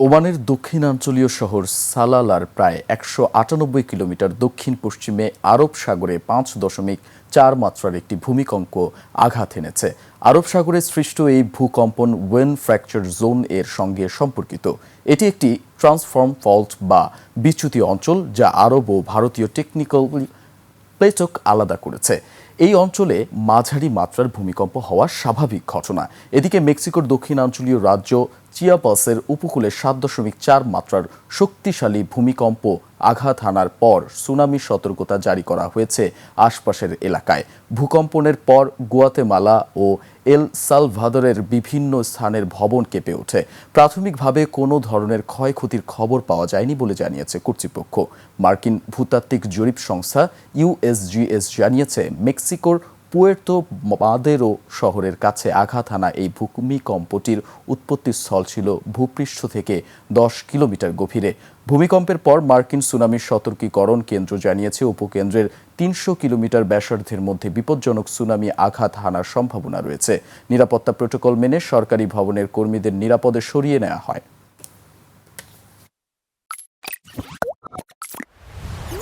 ওমানের দক্ষিণাঞ্চলীয় শহর সালালার প্রায় ১৯৮ কিলোমিটার দক্ষিণ পশ্চিমে আরব সাগরে ৫.৪ মাত্রার একটি ভূমিকম্প আঘাত এনেছে। আরব সাগরে সৃষ্ট এই ভূকম্পন ওয়েন ফ্র্যাকচার জোন এর সঙ্গে সম্পর্কিত। এটি একটি ট্রান্সফর্ম ফল্ট বা বিচ্যুতি অঞ্চল, যা আরব ও ভারতীয় টেকনিক্যাল প্লেটক আলাদা করেছে। এই অঞ্চলে মাঝারি মাত্রার ভূমিকম্প হওয়া স্বাভাবিক ঘটনা। এদিকে মেক্সিকোর দক্ষিণাঞ্চলীয় রাজ্য চিয়াপাসের উপকূলে ৭.৪ মাত্রার শক্তিশালী ভূমিকম্প আঘাত হানার পর সুনামি সতর্কতা জারি করা হয়েছে আশপাশের এলাকায়। ভূকম্পনের পর গুয়াতেমালা ও এল সালভাদরের বিভিন্ন স্থানের ভবন কেঁপে ওঠে। প্রাথমিকভাবে কোনো ধরনের ক্ষয়ক্ষতির খবর পাওয়া যায়নি বলে জানিয়েছে কর্তৃপক্ষ। মার্কিন ভূতাত্ত্বিক জরিপ সংস্থা ইউএসজিএস জানিয়েছে, মেক্সিকোর পুয়ের্তো মাদেরো শহরের কাছে আঘাত হানা এই ভূমিকম্পটির উৎপত্তিস্থল ছিল ভূপৃষ্ঠ থেকে ১০ কিলোমিটার গভীরে। ভূমিকম্পের পর মার্কিন সুনামি সতর্কীকরণ কেন্দ্র জানিয়েছে, উপকেন্দ্রের ৩০০ কিলোমিটার ব্যাসার্ধের মধ্যে বিপজ্জনক সুনামি আঘাত হানার সম্ভাবনা রয়েছে। নিরাপত্তা প্রোটোকল মেনে সরকারি ভবনের কর্মীদের নিরাপদে সরিয়ে নেওয়া হয়।